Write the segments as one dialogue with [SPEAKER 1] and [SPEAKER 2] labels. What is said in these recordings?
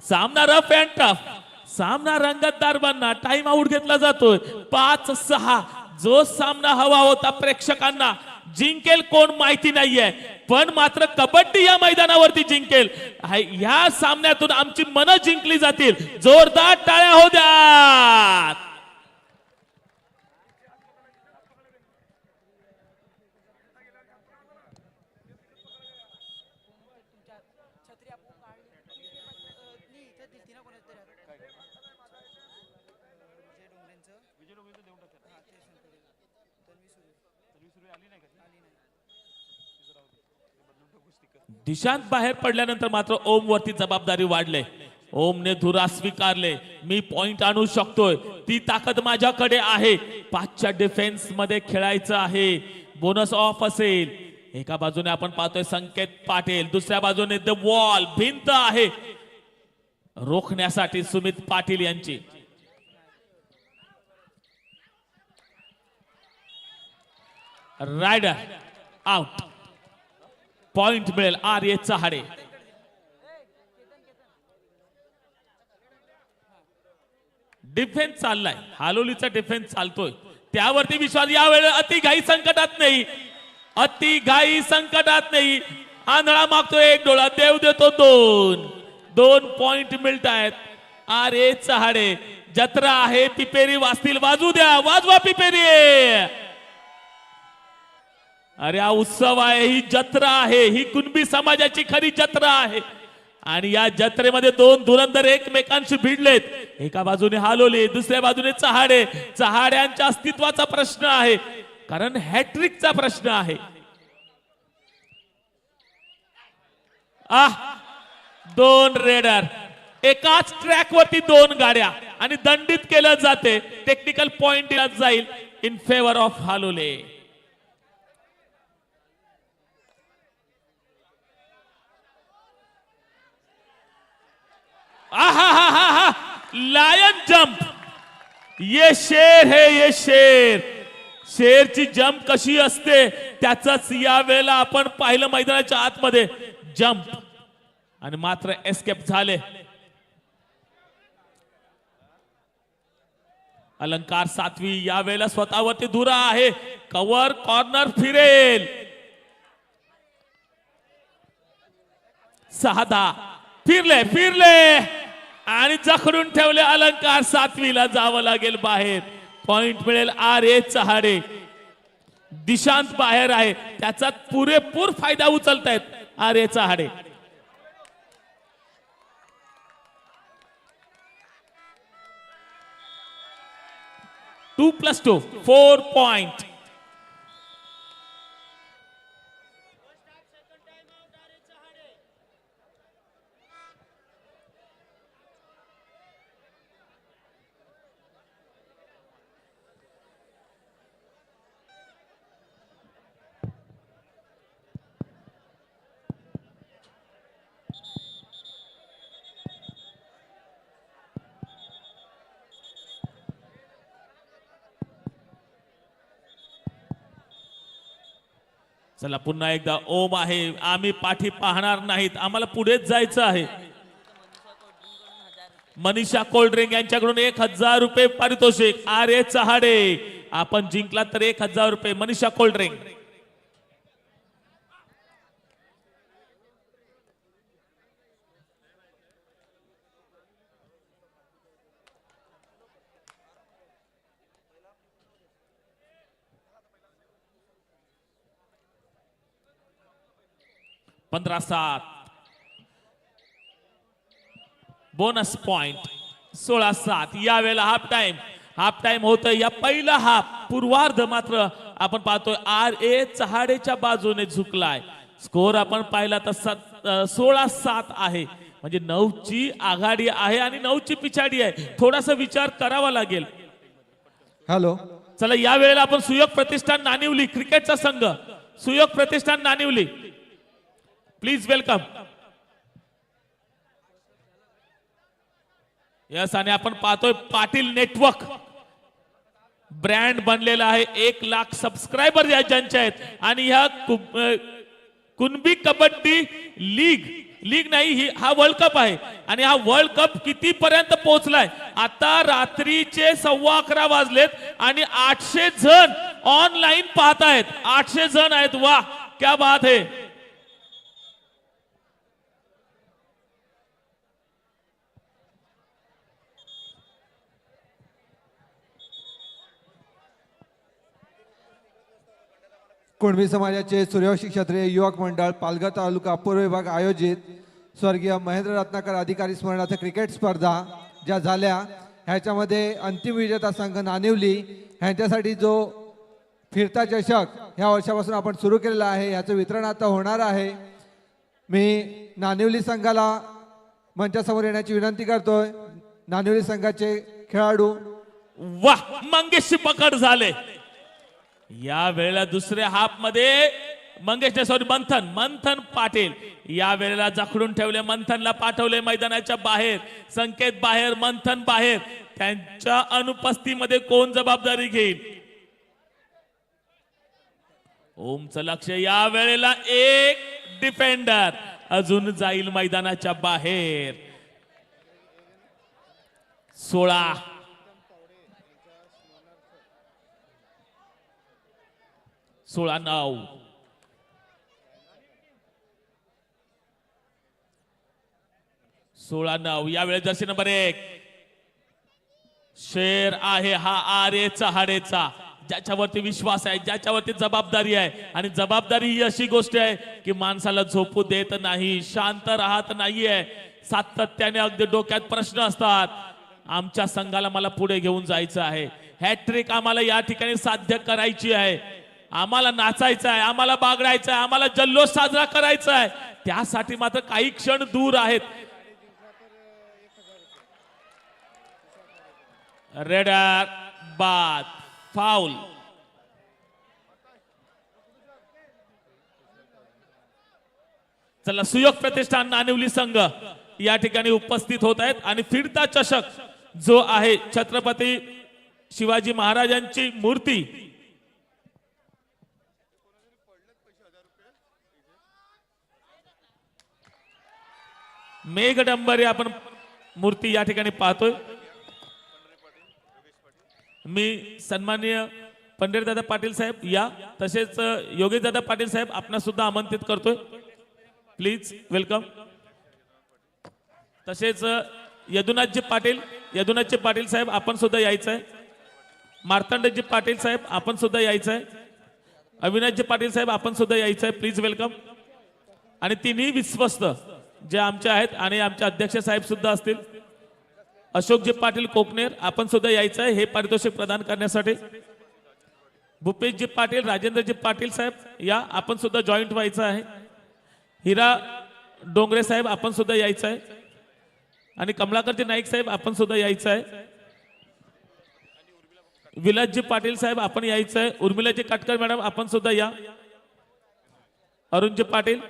[SPEAKER 1] सामना rough and tough, सामना रंगतदार बनणार. टाइम आउट घेतला जातोय. 5-6 जो सामना हवा होता प्रेक्षकांना, जिंकेल कोण माहिती नाहीये, पण मात्र कबड्डी या मैदानावरती जिंकेल. या सामन्यातून आमची मनं जिंकली जातील. जोरदार टाळ्या हो द्या. दिशांत बाहेर पडल्यानंतर मात्र ओम वरती जबाबदारी वाढले. ओमने धुरा स्वीकारले. मी पॉइंट आणू शकतोय, ती ताकद माझ्याकडे आहे. 5च्या डिफेन्स मध्ये खेळायचं आहे. बोनस ऑफ असेल. एका बाजूने आपण पाहतोय संकेत पाटील, दुसऱ्या बाजूने द वॉल, भिंत आहे रोखण्यासाठी सुमित पाटील यांची. Rider out. पॉइंट मिळेल आर्य चहाडे. डिफेन्स चाललाय, हालोलीचा डिफेन्स चालतोय, त्यावरती विश्वास. यावेळेला अति घाई संकटात नाही, अति घाई संकटात नाही. आंधळा मागतोय एक डोळा, देव देतो 2 पॉइंट मिळत आहेत आर्य चहाडे. जत्रा आहे, पिपेरी वाजतील, वाजू द्या, वाजवा पिपेरी. अरे हा उत्सव आहे, ही जत्रा आहे, ही कुणबी समाजाची खरी जत्रा आहे. आणि या जत्रेमध्ये 2 धुरंधर एकमेकांशी भिडलेत. एका बाजूने हालोली, दुसऱ्या बाजूने चहाडे. चहाड्यांच्या अस्तित्वाचा प्रश्न आहे, कारण हॅट्रिकचा प्रश्न आहे. 2 रेडर, एकाच ट्रॅक वरती 2 गाड्या, आणि दंडित केलं जाते. टेक्निकल पॉइंट दिला जाईल in favour of Halole. Lion jump, ये शेर है, ये शेर. शेरची जंप कशी असते त्याच या वेळेला आपण पाहिलं मैदानाच्या आतमध्ये. जंप आणि मात्र एस्केप झाले. अलंकार सातवी या वेळेला स्वतःवरती धुरा आहे. कव्हर कॉर्नर फिरेल. 6-10 फिरले आणि जखडून ठेवले. अलंकार सातवीला जावं लागेल बाहेर. पॉइंट मिळेल आर्य चहाडे. दिशांत बाहेर आहे, त्याचा पुरेपूर फायदा उचलतायत Arya Chahade. Two plus 2 4 point. चला पुन्हा एकदा ओम आहे. आम्ही पाठी पाहणार नाहीत, आम्हाला पुढेच जायचं आहे. मनीषा कोल्ड्रिंक यांच्याकडून 1000 रुपये पारितोषिक. आर्य चहाडे, आपण जिंकला तर 1000 रुपये. मनीषा कोल्ड्रिंक. पंधरा 7 बोनस पॉइंट. 16-7 या वेळेला हाफ टाइम होतोय. या पहिला हाफ पूर्वार्ध मात्र आपण पाहतोय आर्य चहाडेच्या बाजूने झुकलाय. स्कोर आपण पाहिला तर 16-7 आहे, म्हणजे 9ची आघाडी आहे आणि 9ची पिछाडी आहे. थोडासा विचार करावा लागेल.
[SPEAKER 2] हॅलो,
[SPEAKER 1] चला या वेळेला आपण सुयोग प्रतिष्ठान नानिवली क्रिकेटचा संघ, सुयोग प्रतिष्ठान नानिवली, प्लीज वेलकम. यस, आणि आपण पाहतोय पाटील नेटवर्क ब्रँड बनलेला आहे. 1 लाख सबस्क्रायबर ज्यांचे आहेत. आणि ह्या कुणबी कबड्डी लीग लीग नाही, ही हा वर्ल्ड कप आहे आणि हा वर्ल्ड कप किती पर्यंत पोहोचलाय. आता रात्रीचे 11:15 वाजलेत आणि 800 जण ऑनलाईन पाहतायत. 800 जण आहेत. वा क्या बात है.
[SPEAKER 2] कुणबी समाजाचे सूर्यवंशी क्षत्रिय युवक मंडळ पालघर तालुका पूर्व विभाग आयोजित स्वर्गीय महेंद्र रत्नाकर अधिकारी स्मरणार्थ क्रिकेट स्पर्धा ज्या झाल्या, ह्याच्यामध्ये अंतिम विजेता संघ नानिवली ह्यांच्यासाठी जो फिरता चषक ह्या वर्षापासून आपण सुरू केलेला आहे, याचं वितरण आता होणार आहे. मी नानिवली संघाला मंचासमोर येण्याची विनंती करतोय. नानिवली संघाचे खेळाडू.
[SPEAKER 1] वाह, मंगेशची पकड झाले. या वेळेला दुसऱ्या हाफ मध्ये मंगेश सॉरी मंथन पाटील या वेळेला जखडून ठेवले. मंथनला पाठवले मैदानाच्या बाहेर. संकेत बाहेर, मंथन बाहेर. त्यांच्या अनुपस्थितीमध्ये कोण जबाबदारी घेईल. ओमचं लक्ष. या वेळेला एक डिफेंडर अजून जाईल मैदानाच्या बाहेर. 16 9 16-9. यावेळेस जर्सी नंबर 1 शेर आहे हा आरेचा हाडेचा, ज्याच्यावरती विश्वास आहे, ज्याच्यावरती जबाबदारी आहे. आणि जबाबदारी ही अशी गोष्ट आहे की माणसाला झोपू देत नाही, शांत राहत नाहीये. सातत्याने अगदी डोक्यात प्रश्न असतात. आमच्या संघाला मला पुढे घेऊन जायचं आहे. हॅट्रिक आम्हाला या ठिकाणी साध्य करायची आहे. आम्हाला नाचायचं आहे, आम्हाला बागडायचं आहे, आम्हाला जल्लोष साजरा करायचा आहे. त्यासाठी मात्र काही क्षण दूर आहेत. रेडर बाद, फाउल. चला, सुयोग प्रतिष्ठान नानिवली संघ या ठिकाणी उपस्थित होत आहेत आणि फिरता चषक जो आहे छत्रपती शिवाजी महाराजांची मूर्ती मेघडंबरी आपण मूर्ती या ठिकाणी पाहतोय. मी सन्माननीय पंढरीदादा पाटील साहेब या तसेच योगेशदादा पाटील साहेब आपणा सुद्धा आमंत्रित करतोय. Please welcome. तसेच यदुनाथजी पाटील साहेब आपण सुद्धा यायचं आहे. मार्तंडजी पाटील साहेब आपण सुद्धा यायचं आहे. अविनाशजी पाटील साहेब आपण सुद्धा यायचं आहे. Please welcome. आणि तिन्ही विश्वस्त जे आमचे आहेत आणि आमचे अध्यक्ष साहेब सुद्धा असतील. अशोकजी पाटील कोकनेर आपण सुद्धा यायचं आहे हे पारितोषिक प्रदान करण्यासाठी. भूपेशजी पाटील, राजेंद्रजी पाटील साहेब या आपण सुद्धा जॉईंट व्हायचं आहे. हिरा डोंगरे साहेब आपण सुद्धा यायचं आहे. आणि कमलाकरजी नाईक साहेब आपण सुद्धा यायचं आहे. विलासजी पाटील साहेब आपण यायचं आहे. उर्मिलाजी काटकर मॅडम आपण सुद्धा या. अरुणजी पाटील,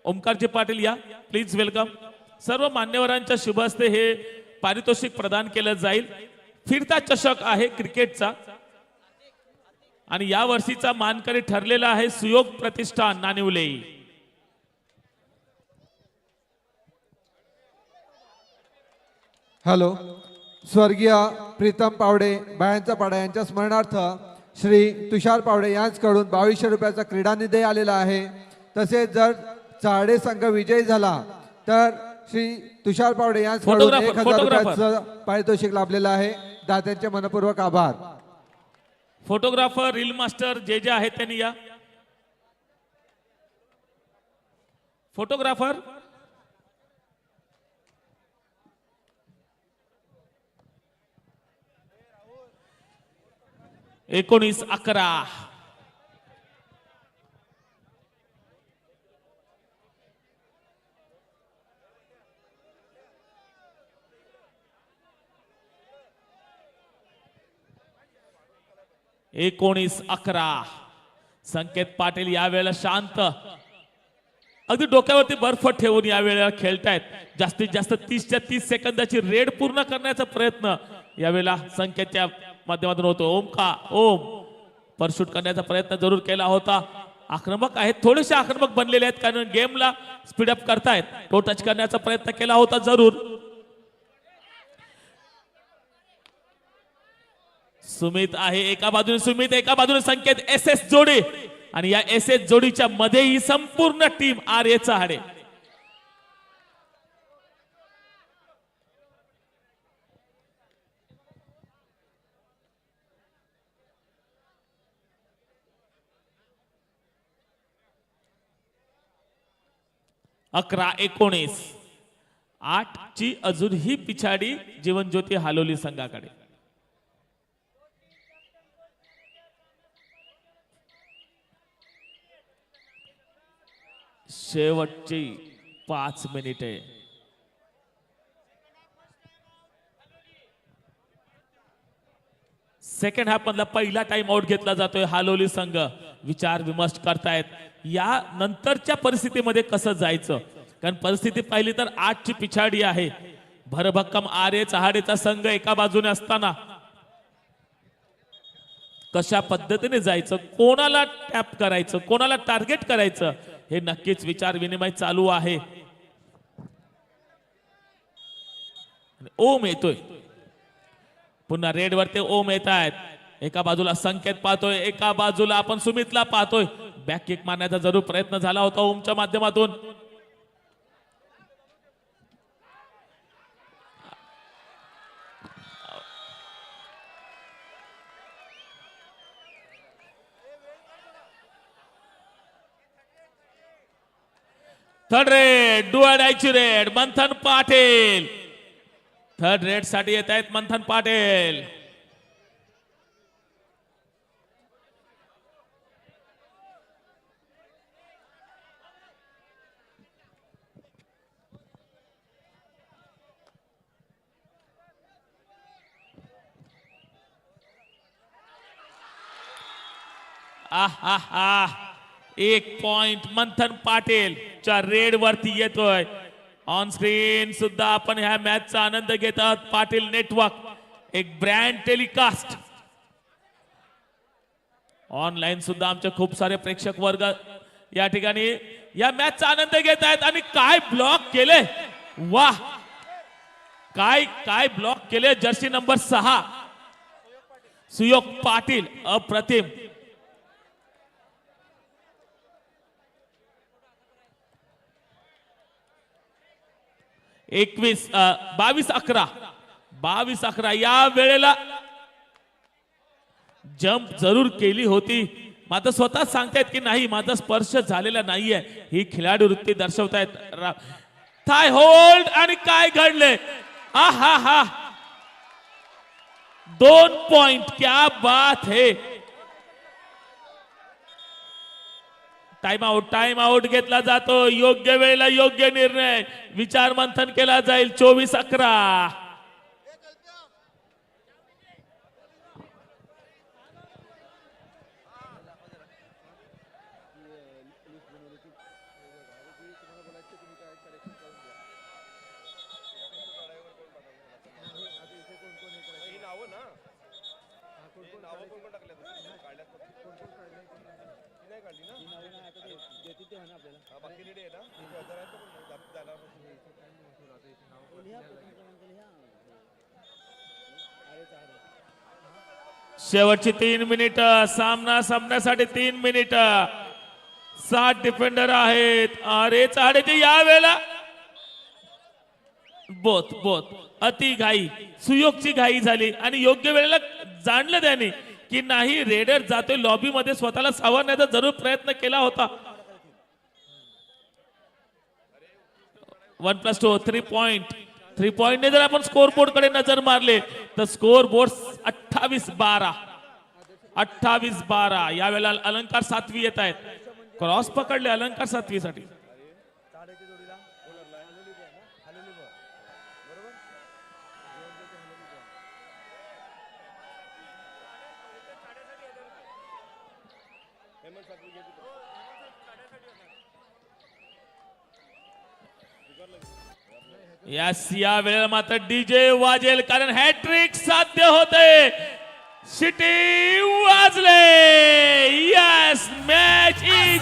[SPEAKER 1] ओमकारजी पाटील या. Please welcome. सर्व मान्यवरांच्या शुभ हस्ते हे पारितोषिक प्रदान केलं जाईल. फिरता चषक आहे क्रिकेटचा आणि या वर्षीचा मानकरी ठरलेला आहे सुयोग प्रतिष्ठान नानिवले.
[SPEAKER 2] हॅलो. स्वर्गीय प्रीतम पावडे बायांचा पाडा यांच्या स्मरणार्थ श्री तुषार पावडे यांच्याकडून 2200 रुपयाचा क्रीडा निधी आलेला आहे. तसेच जर चाडे संघ विजयी झाला तर श्री तुषार पावडे यांच्याकडून 1000 रुपयाचं पारितोषिक लाभलेलं आहे. दात्यांचे मनपूर्वक आभार.
[SPEAKER 1] फोटोग्राफर, रील मास्टर जे जे आहेत त्यांनी या. फोटोग्राफर एकोणीस 11 19-11. संकेत पाटील यावेळेला शांत, अगदी डोक्यावरती बर्फ ठेवून यावेळेला खेळतायत. जास्तीत जास्त 30च्या 30 सेकंदाची रेड पूर्ण करण्याचा प्रयत्न यावेळेला संकेतच्या माध्यमातून होतो. ओम परशूट करण्याचा प्रयत्न जरूर केला होता. आक्रमक आहेत, थोडेसे आक्रमक बनलेले आहेत कारण गेमला स्पीडअप करतायत. तो टच करण्याचा प्रयत्न केला होता जरूर. सुमित आहे एका बाजूने, सुमित एका बाजूने, संकेत एस एस जोडी आणि या एस एस जोडीच्या मध्ये ही संपूर्ण टीम आर्य चहाडे. अकरा 19 8 ची अजूनही पिछाडी जीवनज्योती हालोली संघाकडे. शेवटची 5 मिनिटे. सेकंड हाफ मधला पहिला टाइम आउट घेतला जातोय. हालोली संघ विचार विमर्श करतायत या नंतरच्या परिस्थितीमध्ये कसं जायचं, कारण परिस्थिती पाहिली तर 8 ची पिछाडी आहे. भरभक्कम आर्य चहाडेचा संघ एका बाजूने असताना कशा पद्धतीने जायचं, कोणाला टॅप करायचं, कोणाला टार्गेट करायचं, हे नक्कीच विचार विनिमय चालू आहे. ओम येतोय पुन्हा रेड वरती, ओम येत आहेत. एका बाजूला संकेत पाहतोय, एका बाजूला आपण सुमितला पाहतोय. बॅक किक मारण्याचा जरूर प्रयत्न झाला होता ओमच्या माध्यमातून. थर्ड रेड डुआडायची रेड मंथन पाटील. थर्ड रेड साठी येत आहेत मंथन पाटील. एक पॉइंट मंथन पाटील च्या रेड वरती येतोय. ऑन स्क्रीन सुद्धा आपण ह्या मॅचचा आनंद घेत आहोत. पाटील नेटवर्क एक ब्रँड टेलिकास्ट. ऑनलाईन सुद्धा आमचे खूप सारे प्रेक्षक वर्ग या ठिकाणी या मॅचचा आनंद घेत आहेत. आणि काय ब्लॉक केले, वाह काय काय ब्लॉक केले. जर्सी नंबर 6 सुयोग पाटील अप्रतिम. 22-11 या वेळेला जंप जरूर केली होती, मात्र स्वतः सांगतायत की नाही माझा स्पर्श झालेला नाहीये. ही खिलाडी वृत्ती दर्शवतायत. थाय होल्ड आणि काय घडले, हा 2 पॉइंट. क्या बात है. टाइम आउट घेतला जातो. योग्य वेळेला योग्य निर्णय, विचार मंथन केला जाईल. 24-11. शेवटची 3 मिनिट. सामना संपण्यासाठी 3 मिनिट. 7 डिफेंडर आहेत. अरे चहाडेची या वेळेला बोत अति घाई, सुयोगची घाई झाली आणि योग्य वेळेला जाणलं त्याने की नाही रेडर जातोय लॉबी मध्ये, स्वतःला सावरण्याचा जरूर प्रयत्न केला होता. 1+2 3 पॉइंट. 3 पॉइंट ने जर आपण स्कोर बोर्ड कडे नजर मारले तर स्कोर बोर्ड 28-12. यावेळेला अलंकार 7वी येत आहेत. क्रॉस पकडले अलंकार 7वी साठी. या वेळेला मात्र डीजे वाजेल, कारण हॅट्रिक साध्य होते. शिटी वाजले. Yes, match is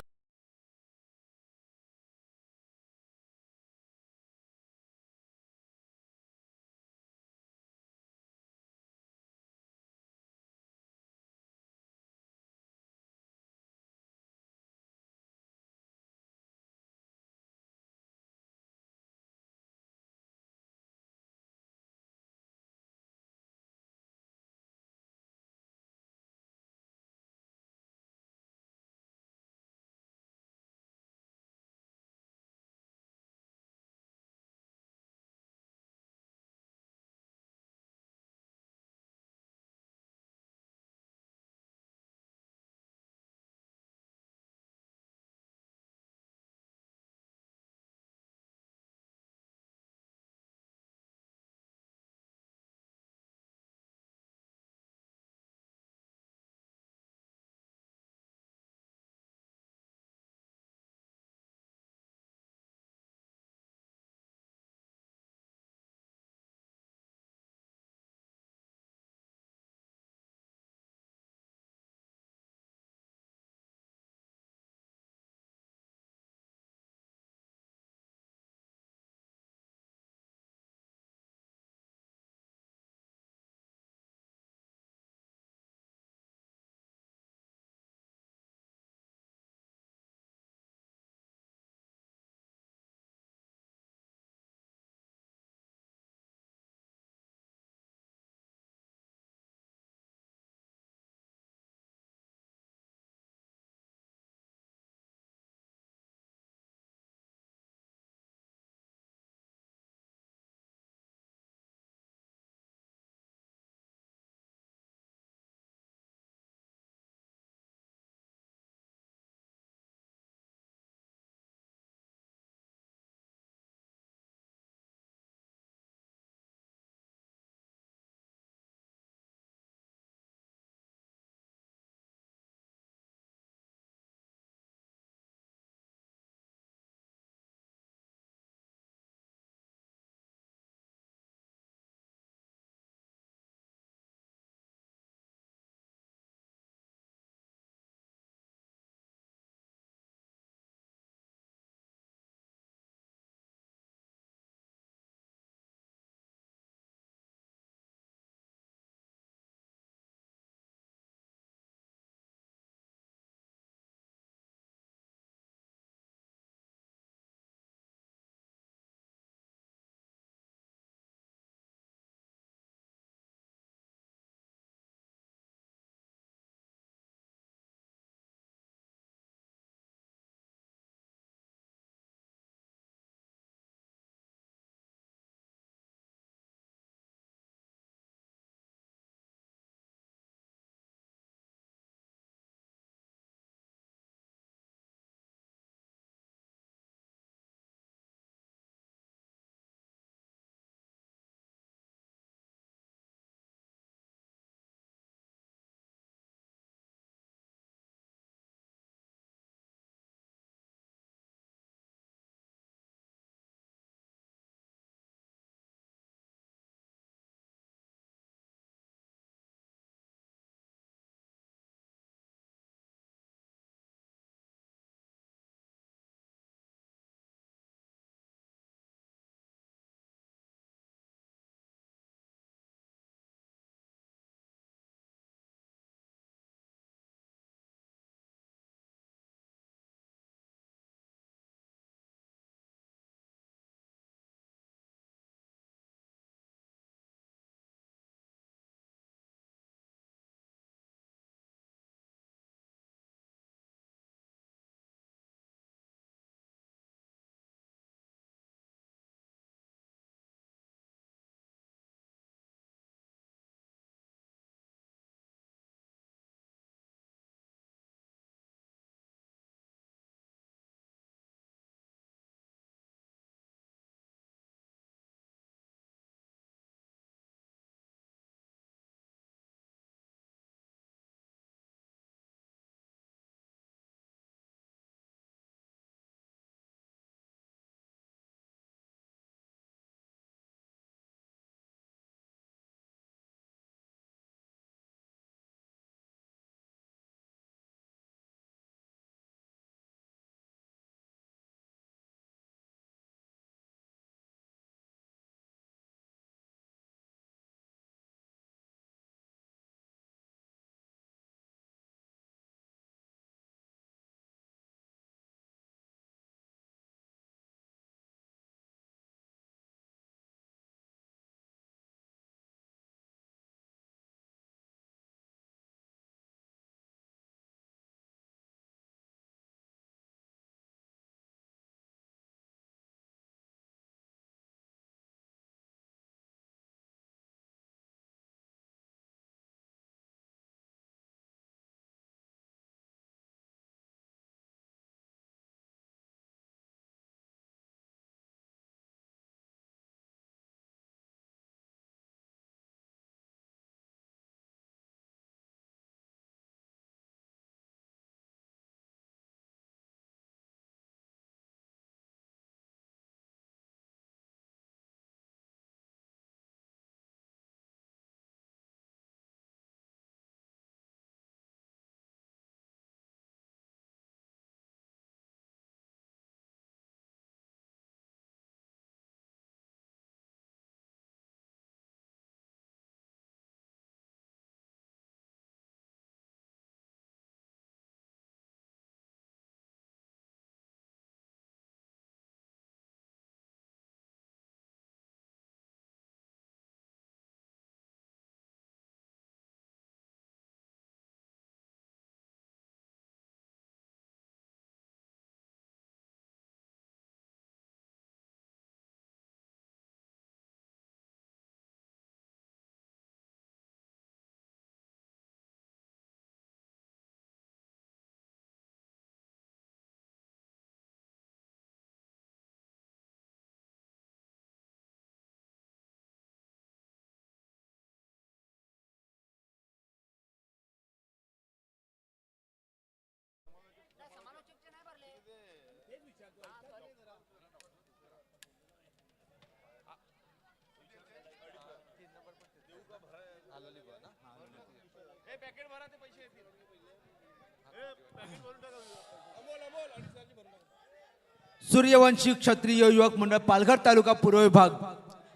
[SPEAKER 3] Suryavanshi Kshatriya Yuvak मंडळ पालघर तालुका पूर्व विभाग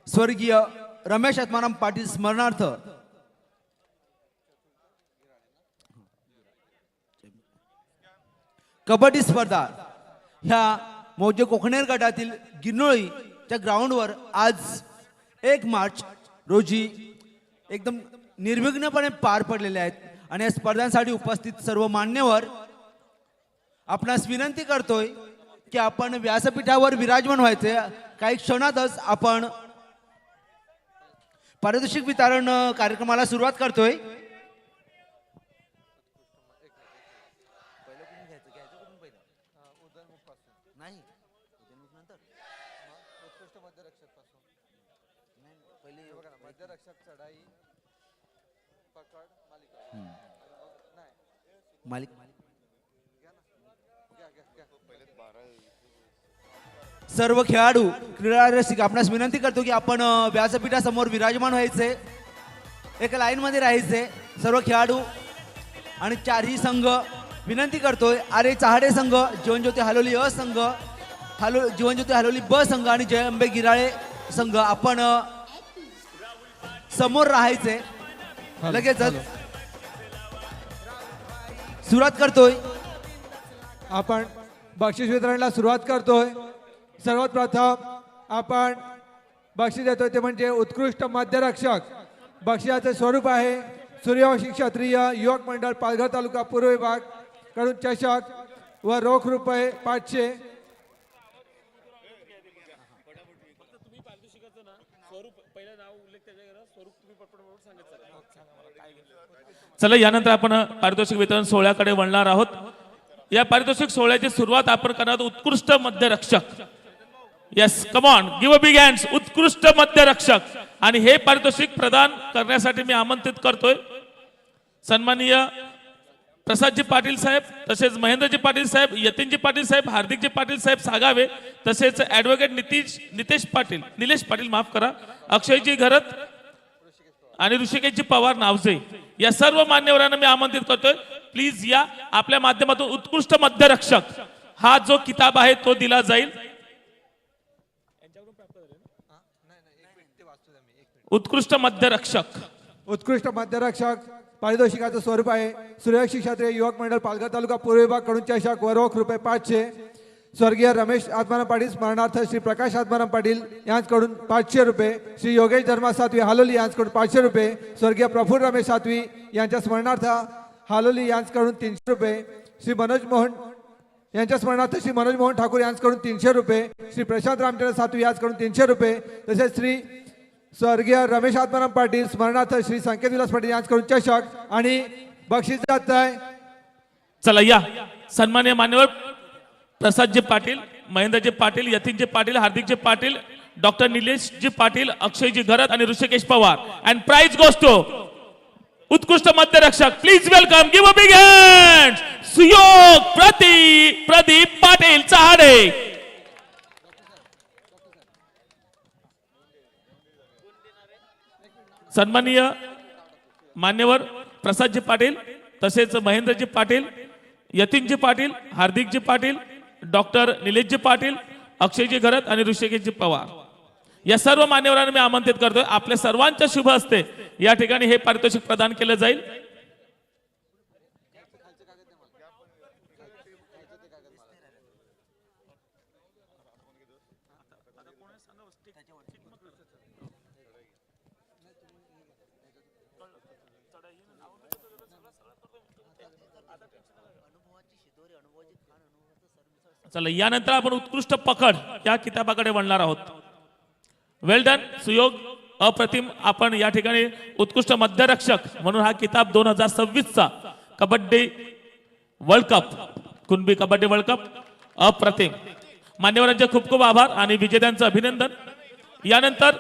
[SPEAKER 3] स्वर्गीय रमेश आत्माराम पाटील स्मरणार्थ कबड्डी स्पर्धा ह्या मौजे कोकणेर गटातील गिरनोळीच्या ग्राउंडवर आज 1 मार्च रोजी एकदम निर्विघ्नपणे पार पडलेले आहेत आणि या स्पर्धांसाठी उपस्थित सर्व मान्यवर आपणास विनंती करतोय की आपण व्यासपीठावर विराजमान व्हायचे. काही क्षणातच आपण पारितोषिक वितरण कार्यक्रमाला सुरुवात करतोय. मालिक सर्व खेळाडू क्रीडा रसिक आपणास विनंती करतो की आपण व्यासपीठासमोर विराजमान व्हायचे, एका लाईन मध्ये राहायचे. सर्व खेळाडू आणि चारही संघ विनंती करतोय. आरे चहाडे संघ, जीवनज्योती हालोली अ संघ, जीवनज्योती हालोली ब संघ आणि जय अंबे गिराळे संघ आपण समोर राहायचे. लगेचच सुरुवात करतोय.
[SPEAKER 2] आपण बक्षीस वितरणाला सुरुवात करतोय. सर्वात प्रथम आपण बक्षीस देतोय ते म्हणजे उत्कृष्ट मध्यरक्षक. बक्षिसाचे स्वरूप आहे सूर्यवंशी क्षत्रिय युवक मंडळ पालघर तालुका पूर्व विभाग कडून चषक व रोख रुपये 500.
[SPEAKER 1] चला यानंतर आपण पारितोषिक वितरण सोहळ्याकडे वळणार आहोत. या पारितोषिक सोहळ्याची सुरुवात आपण करणार आहोत उत्कृष्ट मध्यरक्षक. Yes, come on, give a big hands. उत्कृष्ट मध्यरक्षक आणि हे पारितोषिक प्रदान करण्यासाठी मी आमंत्रित करतोय सन्माननीय प्रसादजी पाटील साहेब, तसेच महेंद्रजी पाटील साहेब, यतीनजी पाटील साहेब, हार्दिकजी पाटील साहेब सागावे, तसेच ऍडव्होकेट निलेश पाटील माफ करा, अक्षयजी घरत आणि ऋषिकेशजी पवार नावजे, या सर्व मान्यवरांना मी आमंत्रित करतोय. प्लीज या. आपल्या माध्यमातून उत्कृष्ट मध्यरक्षक हा जो किताब आहे तो दिला जाईल. उत्कृष्ट मध्यरक्षक.
[SPEAKER 2] उत्कृष्ट मध्यरक्षक पारितोषिकाचं स्वरूप आहे सूर्यवंशी क्षत्रिय युवक मंडळ पालघर तालुका पूर्व विभाग कडून चषक व रोख रुपये 500. स्वर्गीय रमेश आत्माराम पाटील स्मरणार्थ श्री प्रकाश आत्माराम पाटील यांच्याकडून 500 रुपये. श्री योगेश धर्मा सातवी हालोली यांच्याकडून 500 रुपये. स्वर्गीय प्रफुल्ल रमेश सातवी यांच्या स्मरणार्थ हालोली यांच्याकडून 300 रुपये. श्री मनोज मोहन यांच्या स्मरणार्थ श्री मनोज मोहन ठाकूर यांच्याकडून 300 रुपये. श्री प्रशांत रामचंद्र सातवी यांच्याकडून 300 रुपये. तसेच श्री स्वर्गीय रमेश आत्माराम पाटील स्मरणार्थ श्री संकेत विलास पाटील यांच्याकडून चषक आणि बक्षीस जात आहे.
[SPEAKER 1] चला या. सन्माननीय मान्यवर प्रसादजी पाटील, महेंद्रजी पाटील, यतीनजी पाटील, हार्दिकजी पाटील, डॉक्टर निलेशजी पाटील, अक्षयजी घरत आणि Rishikesh Pawar. And prize goes to उत्कृष्ट मध्यरक्षक. Please welcome, give a big hand, Suyog Pradeep Patil Chahade. सन्माननीय मान्यवर प्रसादजी पाटील, तसेच महेंद्रजी पाटील, यतीनजी पाटील, हार्दिकजी पाटील, डॉक्टर निलेशजी पाटील, अक्षयजी घरत आणि ऋषिकेशजी पवार, या सर्व मान्यवरांना मी आमंत्रित करतोय. आपल्या सर्वांच्या शुभ हस्ते या ठिकाणी हे पारितोषिक प्रदान केलं जाईल. चला यानंतर आपण उत्कृष्ट पकड या किताबाकडे वळणार आहोत. वेल डन, सुयोग, अप्रतिम. आपण या ठिकाणी उत्कृष्ट मध्यरक्षक म्हणून हा किताब 2026चा kabaddi world cup, Kunbi kabaddi world cup, अप्रतिम. मान्यवरांचे खूप खूप आभार आणि विजेत्यांचं अभिनंदन. यानंतर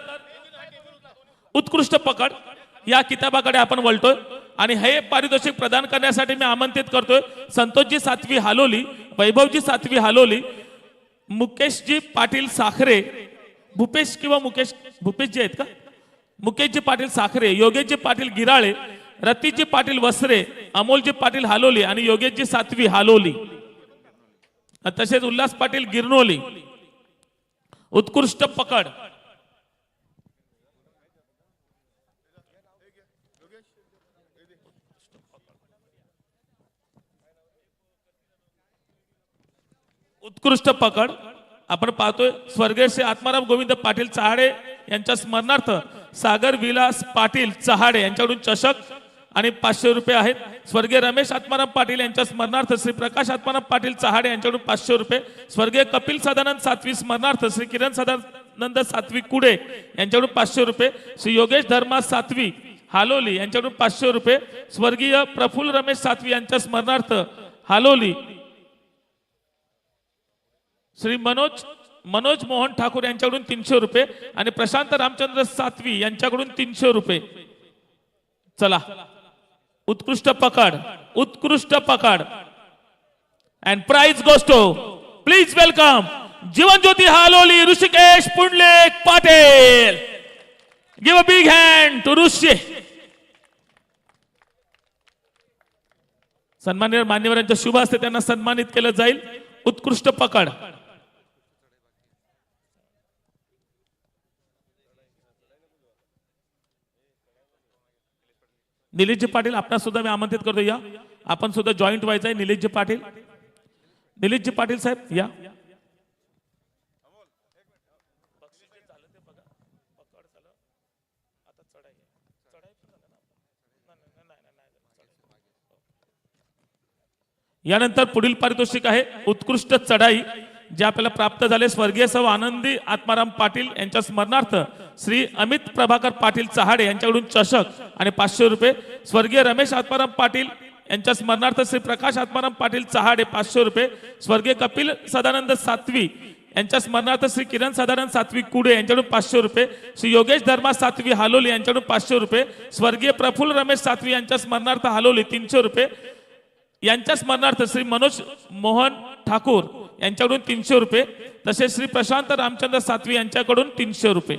[SPEAKER 1] उत्कृष्ट पकड या किताबाकडे आपण वळतोय आणि हे पारितोषिक प्रदान करण्यासाठी मी आमंत्रित करतोय संतोषजी सातवी हालोली, वैभवजी सातवी हालोली, मुकेशजी पाटील साखरे, भूपेश किंवा मुकेश, भूपेशजी आहेत का, मुकेशजी पाटील साखरे, योगेशजी पाटील गिराळे, रतीजी पाटील वसरे, अमोलजी पाटील हालोली आणि योगेशजी सातवी हालोली, तसेच उल्हास पाटील गिरनोली. उत्कृष्ट पकड. उत्कृष्ट पकड. आपण पाहतोय स्वर्गीय श्री आत्माराम गोविंद पाटील चहाडे यांच्या स्मरणार्थ सागर विलास पाटील चहाडे यांच्याकडून चषक आणि 500 रुपये आहेत. स्वर्गीय रमेश आत्माराम पाटील यांच्या स्मरणार्थ श्री प्रकाश आत्माराम पाटील चहाडे यांच्याकडून 500 रुपये. स्वर्गीय कपिल सदानंद सातवी स्मरणार्थ श्री किरण सदानंद सातवी कुडे यांच्याकडून 500 रुपये. श्री योगेश धर्मा सातवी हालोली यांच्याकडून 500 रुपये. स्वर्गीय प्रफुल्ल रमेश सातवी यांच्या स्मरणार्थ हालोली श्री मनोज मोहन ठाकूर यांच्याकडून 300 रुपये आणि प्रशांत रामचंद्र सातवी यांच्याकडून 300 रुपये. चला, उत्कृष्ट पकड, उत्कृष्ट पकड. And prize goes to, please welcome Jeevan Jyoti Haloli Rishikesh Pundlik Patil. Give a big hand to Rishi. सन्माननीय मान्यवरांच्या शुभ हस्ते त्यांना सन्मानित केलं जाईल. उत्कृष्ट पकड. निलेशजी पाटील आपणास सुद्धा मी आमंत्रित करतो, या आपण सुद्धा जॉईंट व्हायचं आहे. निलेशजी पाटील, निलेशजी पाटील साहेब या. यानंतर पुढील पारितोषिक आहे उत्कृष्ट चढाई, जे आपल्याला प्राप्त झाले स्वर्गीय सौ आनंदी आत्माराम पाटील यांच्या स्मरणार्थ श्री अमित प्रभाकर पाटील चहाडे यांच्याकडून चषक आणि 500 रुपये. स्वर्गीय रमेश आत्माराम पाटील यांच्या स्मरणार्थ श्री प्रकाश आत्माराम पाटील चहाडे 500 रुपये. स्वर्गीय कपिल सदानंद सातवी यांच्या स्मरणार्थ श्री किरण सदानंद सातवी कुडे यांच्याकडून 500 रुपये. श्री योगेश धर्मा सातवी हालोली यांच्याकडून 500 रुपये. स्वर्गीय प्रफुल्ल रमेश सातवी यांच्या स्मरणार्थ हालोली 300 रुपये. यांच्या स्मरणार्थ श्री मनोज मोहन ठाकूर यांच्याकडून 300 रुपये. तसेच श्री प्रशांत रामचंद्र सातवी यांच्याकडून 300 रुपये.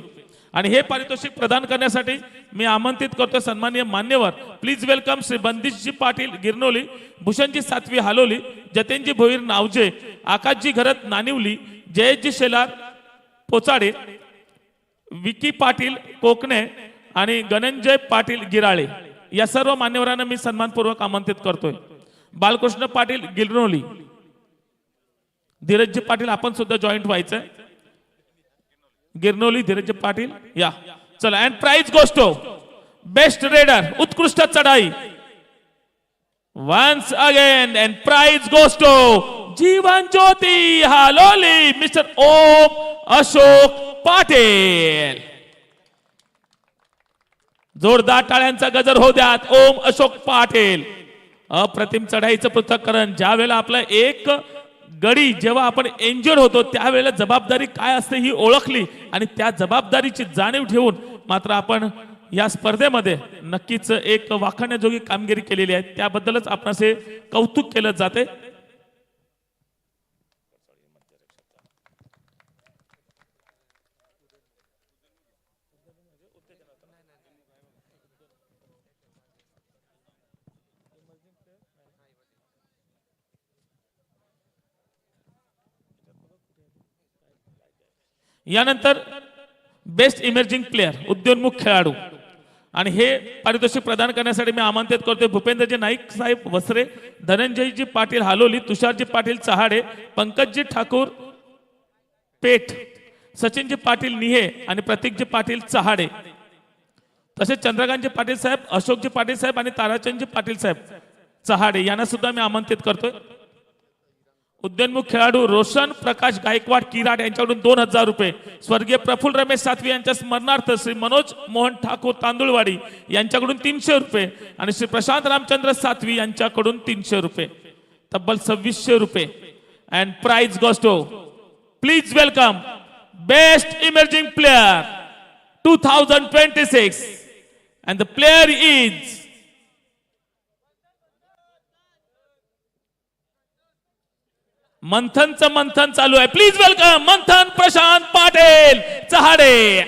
[SPEAKER 1] आणि हे पारितोषिक प्रदान करण्यासाठी मी आमंत्रित करतो सन्माननीय मान्यवर, प्लीज वेलकम श्री बंदिशजी पाटील गिरनोली, भूषणजी सातवी हालोली, जतेनजी भोईर नावजे, आकाशजी घरत नानिवली, जयजी शेलार पोचाडे, विकी पाटील कोकणे आणि गणंजय पाटील गिराळे या सर्व मान्यवरांना मी सन्मानपूर्वक आमंत्रित करतोय. बालकृष्ण पाटील गिरनोली, धीरजजी पाटील आपण सुद्धा जॉईंट व्हायचंय. गिरनोली धीरजजी पाटील या. चला, and prize goes to best raider, उत्कृष्ट चढाई. Once again and prize goes to Jeevan Jyoti Haloli mister Om Ashok Patil. जोरदार टाळ्यांचा गजर होऊ द्यात. ओम अशोक पाटील. अप्रतिम चढाईचं पृथक्करण. ज्या वेळेला आपला एक गडी जेव्हा आपण एंजर्ड होतो त्यावेळेला जबाबदारी काय असते ही ओळखली आणि त्या जबाबदारीची जाणीव ठेवून मात्र आपण या स्पर्धेमध्ये नक्कीच एक वाखाणण्याजोगी कामगिरी केलेली आहे. त्याबद्दलच आपणास हे कौतुक केलं जाते. यानंतर बेस्ट इमर्जिंग प्लेयर, उद्योन्मुख खेळाडू, आणि हे पारितोषिक प्रदान करण्यासाठी मी आमंत्रित करतोय भूपेंद्रजी नाईक साहेब वसरे, धनंजयजी पाटील हालोली, तुषारजी पाटील चहाडे, पंकजजी ठाकूर पेठ, सचिनजी पाटील निहे आणि प्रतीकजी पाटील चहाडे. तसेच चंद्रकांतजी पाटील साहेब, अशोकजी पाटील साहेब आणि ताराचंदजी पाटील साहेब चहाडे यांना सुद्धा मी आमंत्रित करतोय. उद्योन्मुख खेळाडू रोशन प्रकाश गायकवाड किराट यांच्याकडून 2000 रुपये. स्वर्गीय प्रफुल्ल रमेश सातवी यांच्या स्मरणार्थ श्री मनोज मोहन ठाकूर तांदुळवाडी यांच्याकडून 300 रुपये आणि श्री प्रशांत रामचंद्र सातवी यांच्याकडून 300 रुपये. तब्बल 2600 रुपये. And prize goes to, please welcome best emerging player 2026 and the player is मंथनचं मंथन चालू आहे. Please welcome Manthan Prashant Patil Chahade.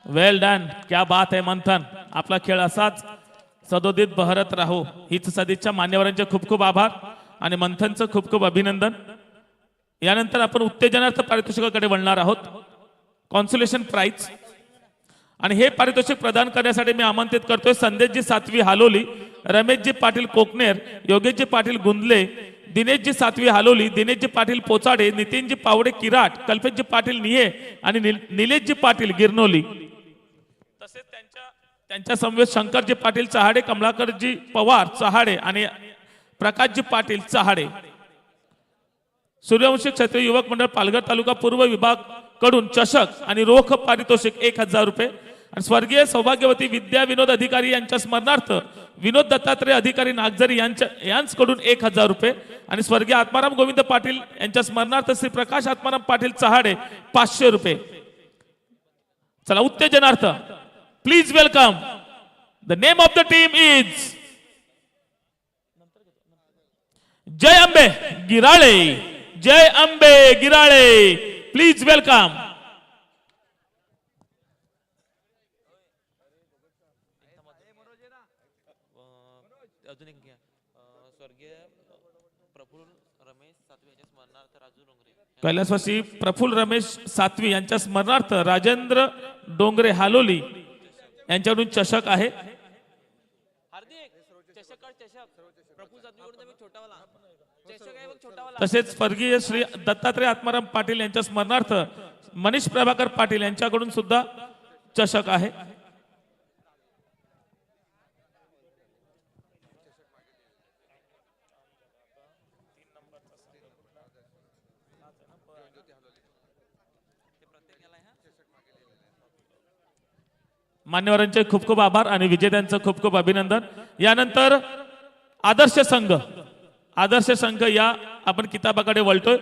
[SPEAKER 1] Well done, क्या बात आहे मंथन. आपला खेळ असाच सदोदित बहरत राहो हीच सदिच्छा. मान्यवरांचे खूप खूप आभार आणि मंथनचं खूप खूप अभिनंदन. यानंतर आपण उत्तेजनार्थ पारितोषिकाकडे वळणार आहोत, कॉन्सोलेशन प्राइज. आणि हे पारितोषिक प्रदान करण्यासाठी मी आमंत्रित करतोय संदेशजी सातवी हालोली, रमेशजी पाटील कोकनेर, योगेशजी पाटील गुंदले, दिनेशजी सातवी हालोली, दिनेशजी पाटील पोचाडे, नितीनजी पावडे किराट, कल्पेशजी पाटील निहे आणि निलेशजी पाटील गिरनोली. तसेच त्यांच्या समवेत शंकरजी पाटील चहाडे, कमलाकरजी पवार चहाडे आणि प्रकाशजी पाटील चहाडे. सूर्यवंशी क्षत्रिय युवक मंडळ पालघर तालुका पूर्व विभाग कडून चषक आणि रोख पारितोषिक 1000 रुपये. आणि स्वर्गीय सौभाग्यवती विद्या विनोद अधिकारी यांच्या स्मरणार्थ विनोद दत्तात्रय अधिकारी नागझरी यांच्याकडून 1000 रुपये. आणि स्वर्गीय आत्माराम गोविंद पाटील यांच्या स्मरणार्थ श्री प्रकाश आत्माराम पाटील चहाडे 500 रुपये. चला उत्तेजनार्थ please welcome. The name of the team is Jai Ambe Girale. Jai Ambe Girale, please welcome.
[SPEAKER 4] अजून एक घ्या. स्वर्गीय प्रफुल्ल रमेश सातवी यांच्या स्मरणार्थ राजू डोंगरे.
[SPEAKER 1] कैलासवासी प्रफुल्ल रमेश सातवी यांच्या स्मरणार्थ राजेंद्र डोंगरे हालोली यांच्याकडून चषक आहे.
[SPEAKER 4] हार्दिक चषक प्रफुल्ल सातवीकडून एक छोटावाला चषक आहे बघ, छोटावाला.
[SPEAKER 1] तसेच स्वर्गीय श्री दत्तात्रय आत्माराम पाटील यांच्या स्मरणार्थ मनीष प्रभाकर पाटील यांच्याकडून सुद्धा चषक आहे. मान्यवरांचे खूप खूप आभार आणि विजेत्यांचं खूप खूप अभिनंदन. यानंतर आदर्श संघ या आपण किताबाकडे वळतोय.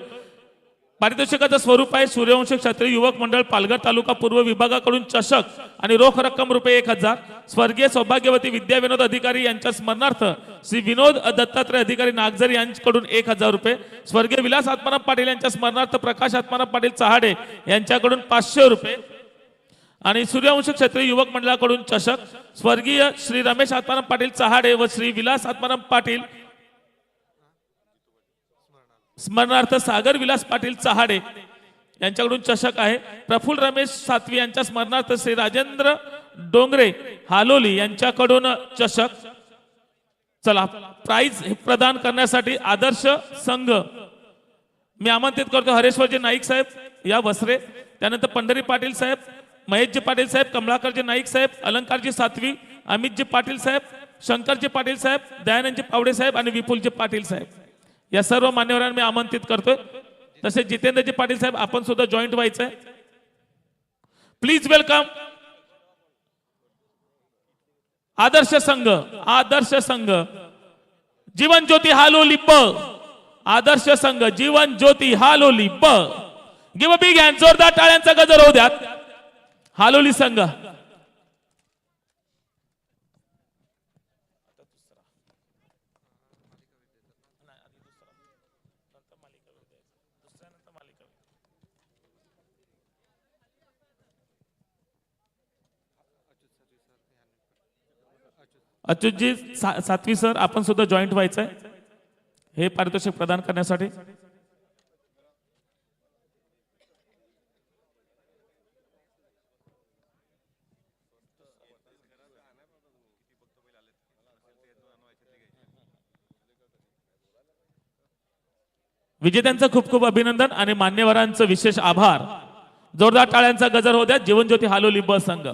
[SPEAKER 1] पारितोषिकाचं स्वरूप आहे सूर्यवंशी क्षत्रिय युवक मंडळ पालघर तालुका पूर्व विभागाकडून चषक आणि रोख रक्कम रुपये 1000. स्वर्गीय सौभाग्यवती विद्या विनोद अधिकारी यांच्या स्मरणार्थ श्री विनोद दत्तात्रय अधिकारी नागझरी यांच्याकडून 1000 रुपये. स्वर्गीय विलास आत्माराम पाटील यांच्या स्मरणार्थ प्रकाश आत्माराम पाटील चहाडे यांच्याकडून 500 रुपये. आणि सूर्यवंशी क्षत्रिय युवक मंडळाकडून चषक स्वर्गीय श्री रमेश आत्माराम पाटील चहाडे व श्री विलास आत्माराम पाटील स्मरणार्थ सागर विलास पाटील चहाडे यांच्याकडून चषक आहे. प्रफुल्ल रमेश सातवी यांच्या स्मरणार्थ श्री राजेंद्र डोंगरे हालोली यांच्याकडून चषक. चला प्राइज प्रदान करण्यासाठी आदर्श संघ मी आमंत्रित करतो हरेश्वरजी नाईक साहेब या वसरे, त्यानंतर पंढरी पाटील साहेब, महेशजी पाटील साहेब, कमलाकरजी नाईक साहेब, अलंकारजी सातवी, अमितजी पाटील साहेब, शंकरजी पाटील साहेब, दयानंदजी पावडे साहेब आणि विपुलजी पाटील साहेब या सर्व मान्यवरांना मी आमंत्रित करतोय. तसेच जितेंद्रजी पाटील साहेब आपण सुद्धा जॉईंट व्हायचंय. Please welcome. आदर्श संघ जीवन ज्योती हालोली ब. आदर्श संघ जीवन ज्योती हालोली ब. Give a big hand. जोरदार टाळ्यांचा गजर होऊ द्या. हालोली संघ अच्युतजी सातवी सर आपण सुद्धा जॉईंट व्हायचंय हे पारितोषिक प्रदान करण्यासाठी. विजेत्यांचं खूप खूप अभिनंदन आणि मान्यवरांचं विशेष आभार. जोरदार टाळ्यांचा गजर होऊ द्या. जीवनज्योती हालोली ब संघ.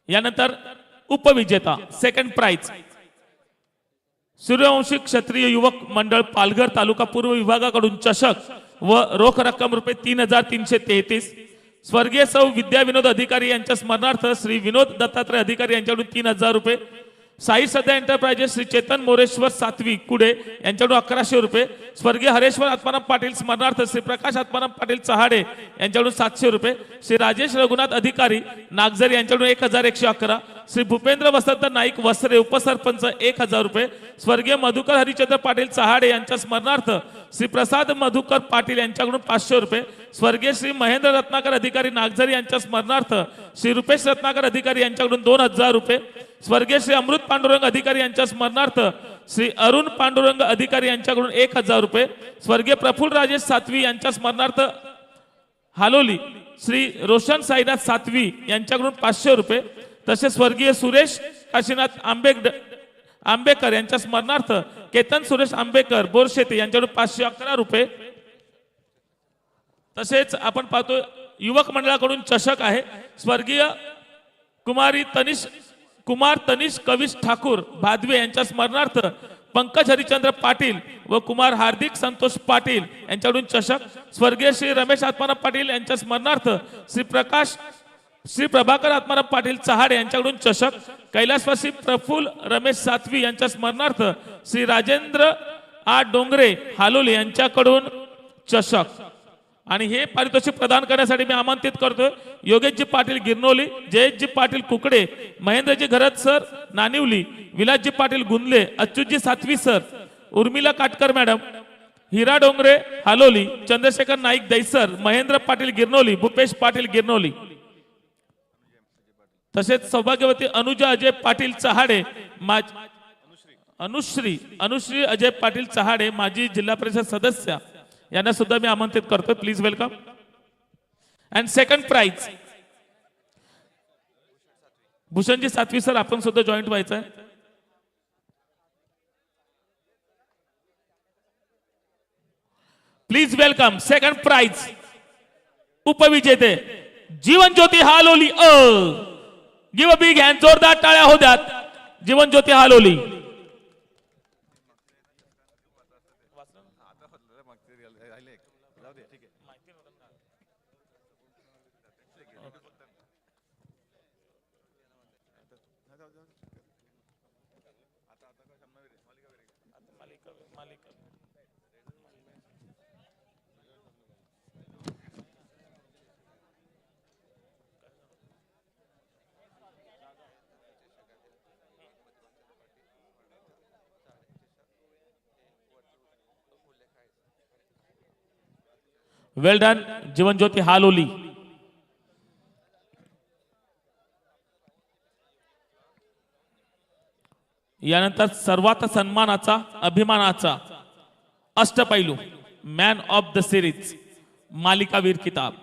[SPEAKER 1] यानंतर उपविजेता सेकंड प्राइज सूर्यवंशी क्षत्रिय युवक मंडळ पालघर तालुका पूर्व विभागाकडून चषक व रोख रक्कम रुपये 3333. स्वर्गीय सौ विद्या विनोद अधिकारी यांच्या स्मरणार्थ श्री विनोद दत्तात्रय अधिकारी यांच्याकडून 3000 रुपये. साई सध्या एंटरप्राइजेस श्री चेतन मोरेश्वर सातवी कुडे यांच्याकडून 1100 रुपये. स्वर्गीय हरेश्वर आत्माराम पाटील स्मरणार्थ श्री प्रकाश आत्माराम पाटील चहाडे यांच्याकडून 700 रुपये. श्री राजेश रघुनाथ अधिकारी नागझरी यांच्याकडून 1111. श्री भूपेंद्र वसंत नाईक वसरे उपसरपंच 1000 रुपये. स्वर्गीय मधुकर हरिचंद्र पाटील चहाडे यांच्या स्मरणार्थ श्री प्रसाद मधुकर पाटील यांच्याकडून 500 रुपये. स्वर्गीय श्री महेंद्र रत्नाकर अधिकारी नागझरी यांच्या स्मरणार्थ श्री रुपेश रत्नाकर अधिकारी यांच्याकडून 2000 रुपये. स्वर्गीय श्री अमृत पांडुरंग अधिकारी यांच्या स्मरणार्थ श्री अरुण पांडुरंग अधिकारी यांच्याकडून 1000 रुपये. स्वर्गीय प्रफुल्ल राजेश सातवी यांच्या स्मरणार्थ हालोली श्री रोशन साईनाथ सातवी यांच्याकडून 500 रुपये. तसेच स्वर्गीय सुरेश काशीनाथ आंबेकर यांच्या स्मरणार्थ केतन सुरेश आंबेकर बोरशेते यांच्याकडून 511 रुपये. तसेच आपण पाहतो युवक मंडळाकडून चषक आहे. स्वर्गीय कुमार तनिष कविश ठाकूर भादवे यांच्या स्मरणार्थ पंकज हरिचंद्र पाटील व कुमार हार्दिक संतोष पाटील यांच्याकडून चषक. स्वर्गीय श्री रमेश आत्माराम पाटील यांच्या स्मरणार्थ श्री प्रभाकर आत्माराम पाटील चहाडे यांच्याकडून चषक. कैलासवासी प्रफुल्ल रमेश सातवी यांच्या स्मरणार्थ श्री राजेंद्र डोंगरे हालोली यांच्याकडून चषक. आणि हे पारितोषिक प्रदान करण्यासाठी मी आमंत्रित करतोय योगेशजी पाटील गिरनोली, जयेशजी पाटील कुकडे, महेंद्रजी घरत सर नानिवली, विलासजी पाटील गुंदले, अच्युतजी सातवी सर, उर्मिला काटकर मॅडम, हिरा डोंगरे हालोली, चंद्रशेखर नाईक दैसर, महेंद्र पाटील गिरनोली, भूपेश पाटील गिरनोली. तसेच सौभाग्यवती अनुजा अजय पाटील चहाडे, अनुश्री अजय पाटील चहाडे माजी जिल्हा परिषद सदस्य यांना सुद्धा मी आमंत्रित करतो. Please welcome. And second prize Bhushanji Satvi sir आपण सुद्धा जॉईंट व्हायचं आहे. Please welcome. सेकंड प्राइज उपविजेते Jeevan Jyoti Haloli. Give a big hand. जोरदार टाळ्या होऊ द्यात. जीवन ज्योती हालोली. Well done Jeevan Jyoti Haloli. यानंतर सर्वात सन्मानाचा अभिमानाचा अष्टपैलू मॅन ऑफ द सिरीज मालिकावीर किताब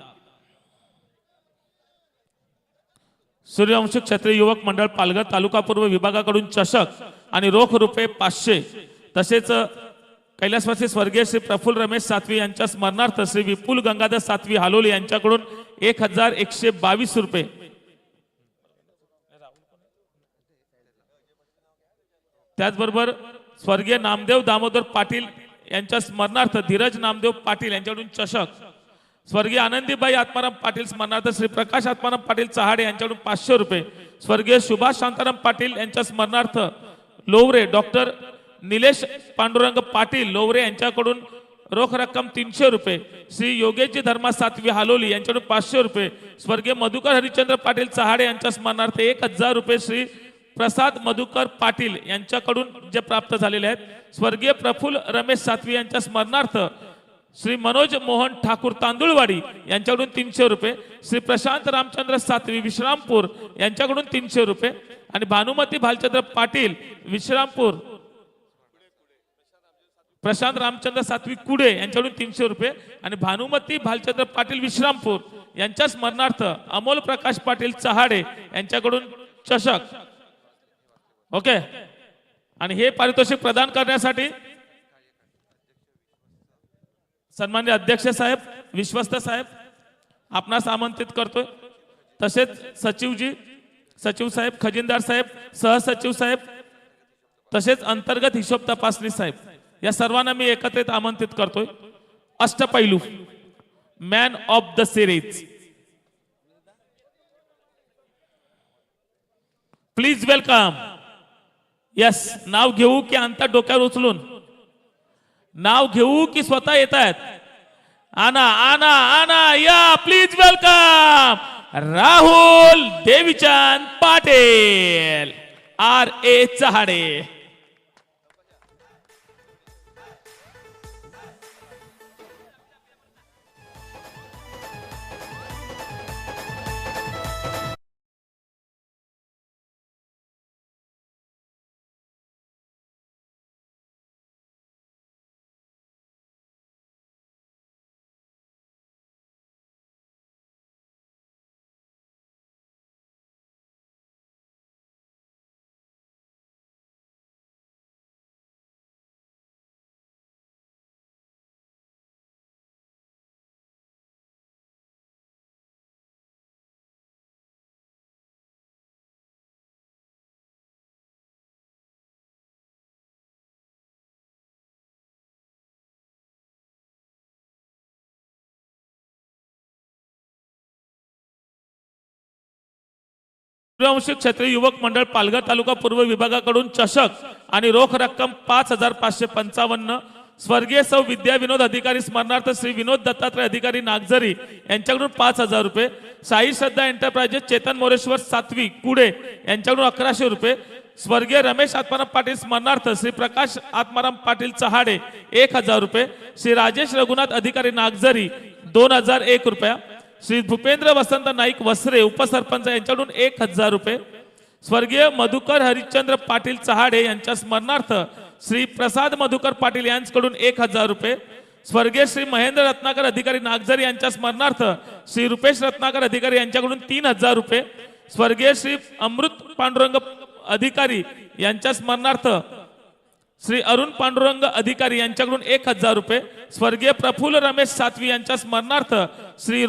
[SPEAKER 1] सूर्यवंशी क्षत्रिय युवक मंडळ पालघर तालुका पूर्व विभागाकडून चषक आणि रोख रुपये 500. तसेच कैलासवासी स्वर्गीय श्री प्रफुल्ल रमेश सातवी यांच्या स्मरणार्थ श्री विपुल गंगाधर सातवी हालोली यांच्याकडून 1122 रुपये. त्याचबरोबर स्वर्गीय नामदेव दामोदर पाटील यांच्या स्मरणार्थ धीरज नामदेव पाटील यांच्याकडून चषक. स्वर्गीय आनंदीबाई आत्माराम पाटील स्मरणार्थ श्री प्रकाश आत्माराम पाटील चहाडे यांच्याकडून 500 रुपये. स्वर्गीय सुभाष शांताराम पाटील यांच्या स्मरणार्थ लोवरे डॉक्टर निलेश पांडुरंग पाटील लोवरे यांच्याकडून रोख रक्कम 300 रुपये. श्री योगेशजी धर्मा सातवी हालोली यांच्याकडून 500 रुपये. स्वर्गीय मधुकर हरिचंद्र पाटील चहाडे यांच्या स्मरणार्थ 1000 रुपये. श्री प्रसाद मधुकर पाटील यांच्याकडून जे प्राप्त झालेले आहेत. स्वर्गीय प्रफुल्ल रमेश सातवी यांच्या स्मरणार्थ श्री मनोज मोहन ठाकूर तांदुळवाडी यांच्याकडून 300 रुपये. श्री प्रशांत रामचंद्र सातवी विश्रामपूर यांच्याकडून 300 रुपये. आणि भानुमती भालचंद्र पाटील विश्रामपूर प्रशांत रामचंद्र सातवी कुडे यांच्याकडून 300 रुपये. आणि भानुमती भालचंद्र पाटील विश्रामपूर यांच्या स्मरणार्थ अमोल प्रकाश पाटील चहाडे यांच्याकडून चषक. ओके. आणि हे पारितोषिक प्रदान करण्यासाठी सन्माननीय अध्यक्ष साहेब विश्वस्त साहेब आपणास आमंत्रित करतोय. तसेच सचिव साहेब खजिनदार साहेब सहसचिव साहेब तसेच अंतर्गत हिशोब तपासणी साहेब या सर्वांना मी एकत्रित आमंत्रित करतोय. अष्टपैलू man of the series please welcome yes, नाव घेऊ की अंतर डोक्यावर उचलून? नाव घेऊ की स्वतः येत आहेत? आना आना आना, या please welcome Rahul Devichand Patil, RA Chahade. Suryavanshi Kshatriya Yuvak मंडळ पालघर तालुका पूर्व विभागाकडून चषक आणि रोख रक्कम 5,555. स्वर्गीय सौ विद्या विनोद अधिकारी स्मरणार्थ श्री विनोद दत्तात्रय अधिकारी नागझरी यांच्याकडून 5,000 रुपये. साई श्रद्धा एंटरप्राइजेस चेतन मोरेश्वर सातवी कुडे यांच्याकडून 1,100 रुपये. स्वर्गीय रमेश आत्माराम पाटील स्मरणार्थ श्री प्रकाश आत्माराम पाटील चहाडे 1,000 रुपये. श्री राजेश रघुनाथ अधिकारी नागझरी 2,001 रुपया. श्री भूपेंद्र वसंत नाईक वसरे उपसरपंच यांच्याकडून 1,000 रुपये. स्वर्गीय मधुकर हरिश्चंद्र पाटील चहाडे यांच्या स्मरणार्थ श्री प्रसाद मधुकर पाटील यांच्याकडून 1,000 रुपये. स्वर्गीय श्री महेंद्र रत्नाकर अधिकारी नागझरी यांच्या स्मरणार्थ श्री रुपेश रत्नाकर अधिकारी यांच्याकडून 3,000 रुपये. स्वर्गीय श्री अमृत पांडुरंग अधिकारी यांच्या स्मरणार्थ श्री अरुण पांडुरंग अधिकारी यांच्याकडून 1,000 रुपये. स्वर्गीय प्रफुल्ल रमेश सातवी यांच्या स्मरणार्थ श्री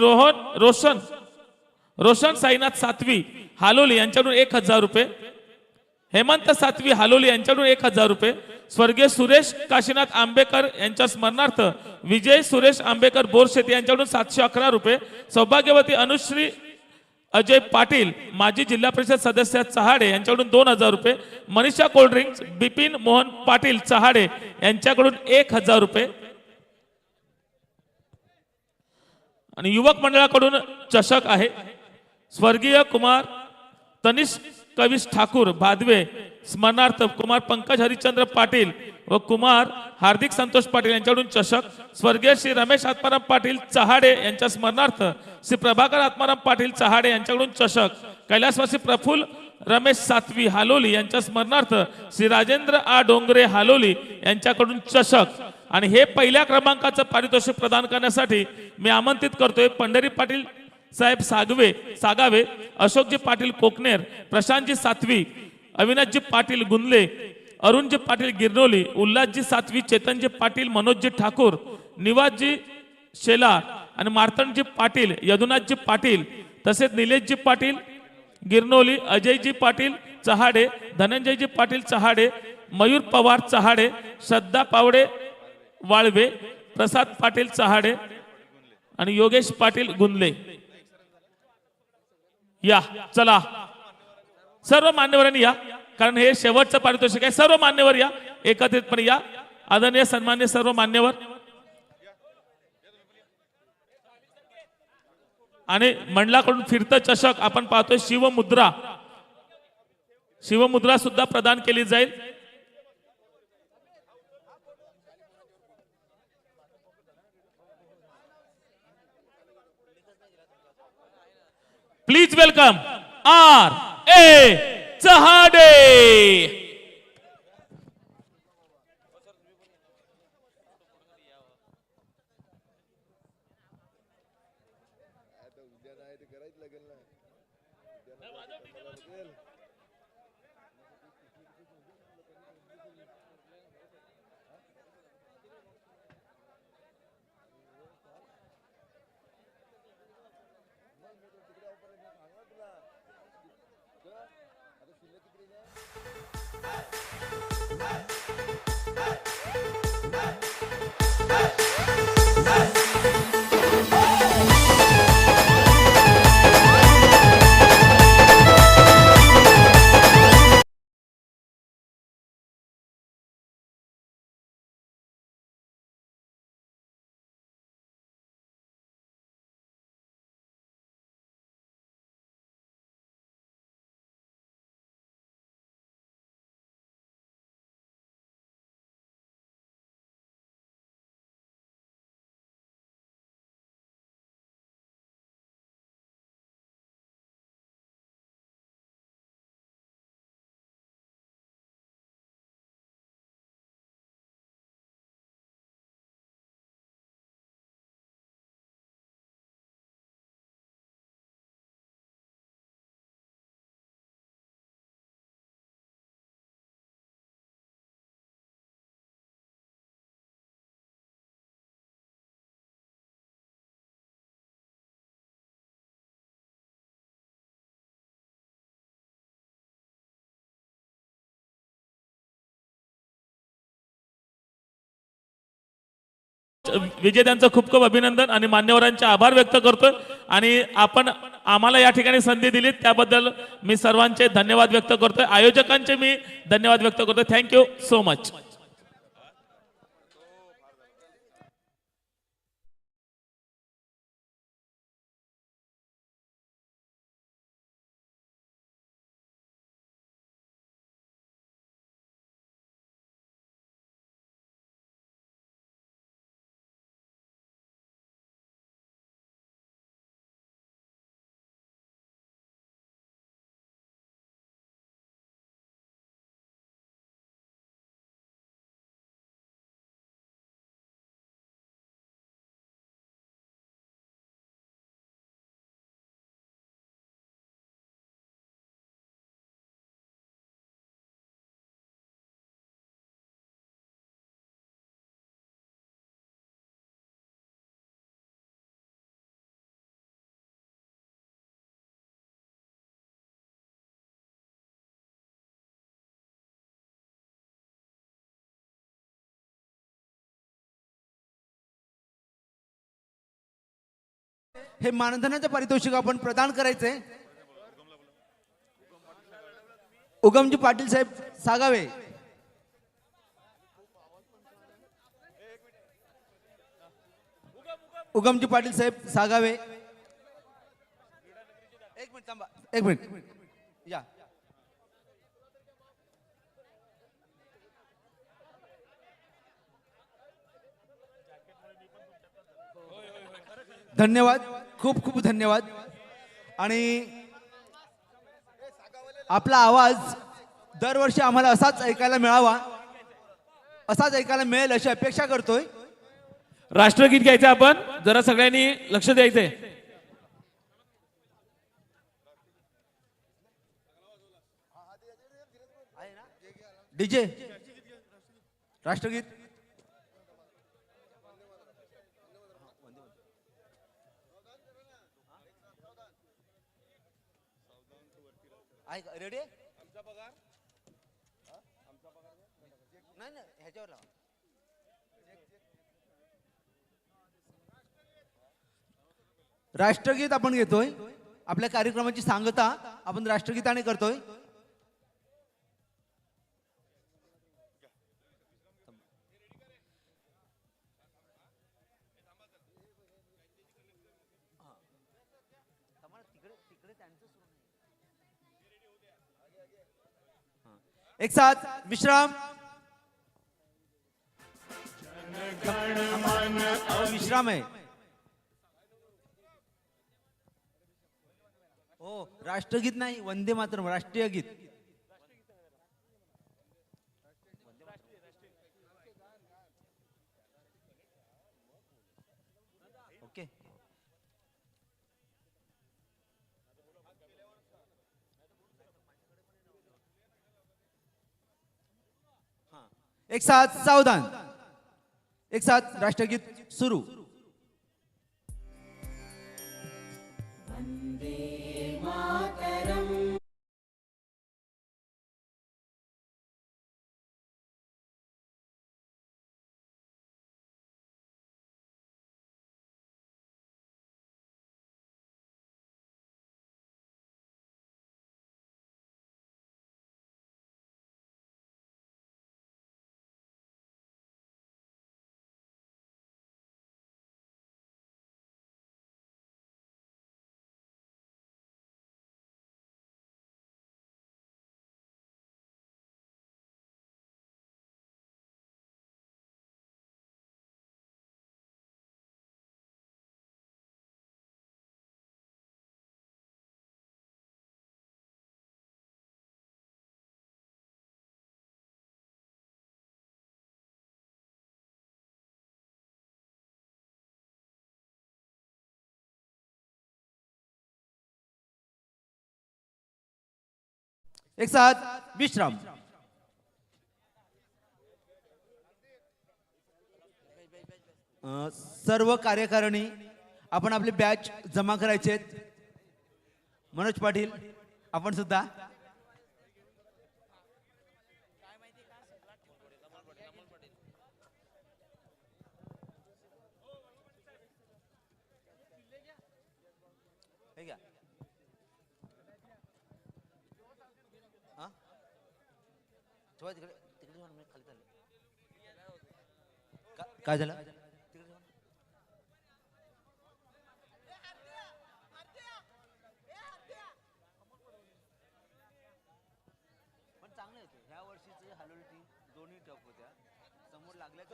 [SPEAKER 1] रोशन साईनाथ सातवी हालोली यांच्याकडून 1,000 रुपये. हेमंत सातवी हालोली यांच्याकडून 1,000 रुपये. स्वर्गीय सुरेश काशीनाथ आंबेकर यांच्या स्मरणार्थ विजय सुरेश आंबेकर बोरशेती यांच्याकडून 711 रुपये. सौभाग्यवती अनुश्री अजय पाटील माजी जिल्हा परिषद सदस्य चहाडे यांच्याकडून 2,000 रुपये. मनीषा कोल्ड्रिंक्स बिपिन मोहन पाटील चहाडे यांच्याकडून 1,000 रुपये. आणि युवक मंडळाकडून चषक आहे. स्वर्गीय कुमार तनिष कविश ठाकूर भादवे स्मरणार्थ कुमार पंकज हरिश्चंद्र पाटील व कुमार हार्दिक संतोष पाटील यांच्याकडून चषक. स्वर्गीय श्री रमेश आत्माराम पाटील चहाडे यांच्या स्मरणार्थ श्री प्रभाकर आत्माराम पाटील चहाडे यांच्याकडून चषक. कैलासवासी प्रफुल्ल रमेश सातवी हालोली यांच्या स्मरणार्थ श्री राजेंद्र आ डोंगरे हालोली यांच्याकडून चषक. आणि हे पहिल्या क्रमांकाचं पारितोषिक प्रदान करण्यासाठी मी आमंत्रित करतोय पंढरी पाटील साहेब सागावे, अशोकजी पाटील कोकनेर, प्रशांतजी सातवी, अविनाशजी पाटील गुंदले, अरुणजी पाटील गिरनोली, उल्हासजी सातवी, चेतनजी पाटील, मनोजजी ठाकूर, निवासजी शेलार आणि मार्तंडजी पाटील, यदुनाथजी पाटील, तसेच निलेशजी पाटील गिरनोली, अजयजी पाटील चहाडे, धनंजयजी पाटील चहाडे, मयूर पवार चहाडे, श्रद्धा पावडे वाळवे, प्रसाद पाटील चहाडे आणि योगेश पाटील गुंदले. या चला सर्व मान्यवरांनी या, कारण हे शेवटचं पारितोषिक आहे. सर्व मान्यवर या, एकत्रितपणे या. आदरणीय सन्मान्य सर्व मान्यवर. आणि मंडळाकडून फिरतं चषक आपण पाहतोय. शिवमुद्रा सुद्धा प्रदान केली जाईल. Please welcome RA Chahade. विजेत्यांचं खूप खूप अभिनंदन आणि मान्यवरांचे आभार व्यक्त करतोय आणि आपण आम्हाला या ठिकाणी संधी दिली त्याबद्दल मी सर्वांचे धन्यवाद व्यक्त करतोय. आयोजकांचे मी धन्यवाद व्यक्त करतोय. Thank you so much.
[SPEAKER 3] हे मानधनाचे पारितोषिक आपण प्रदान करायचे. उगमजी पाटील साहेब सागावे. उगमजी पाटील साहेब सागावे. एक मिनिट थांबा, एक मिनिट या. धन्यवाद, खूप खूप धन्यवाद. आणि आपला आवाज दरवर्षी आम्हाला असाच ऐकायला मिळावा, असाच ऐकायला मिळेल अशी अपेक्षा करतोय.
[SPEAKER 1] राष्ट्रगीत घ्यायचं आपण, जरा सगळ्यांनी लक्ष द्यायचंय.
[SPEAKER 3] डीजे राष्ट्रगीत. रेडी. नाही ना, ह्याच्यावर लावा. राष्ट्रगीत आपण घेतोय. आपल्या कार्यक्रमाची सांगता आपण राष्ट्रगीताने करतोय. एक साथ विश्राम. विश्राम आहे. हो, राष्ट्रगीत नाही, वंदे मातरम राष्ट्रीय गीत. ओके. एक साथ सावधान. एक साथ राष्ट्रगीत सुरू. एक साथ विश्राम. सर्व कार्यकारिणी आपण आपले बॅच जमा करायचे. मनोज पाटील आपण सुद्धा. हा तेव्हा तिकडे तिकडे जाऊन मी खाली चालले काय झालं तिकडे जाऊन पण चांगले होते ह्या वर्षीचे हलोली टीम दोन्ही टप होत्या समोर लागल्या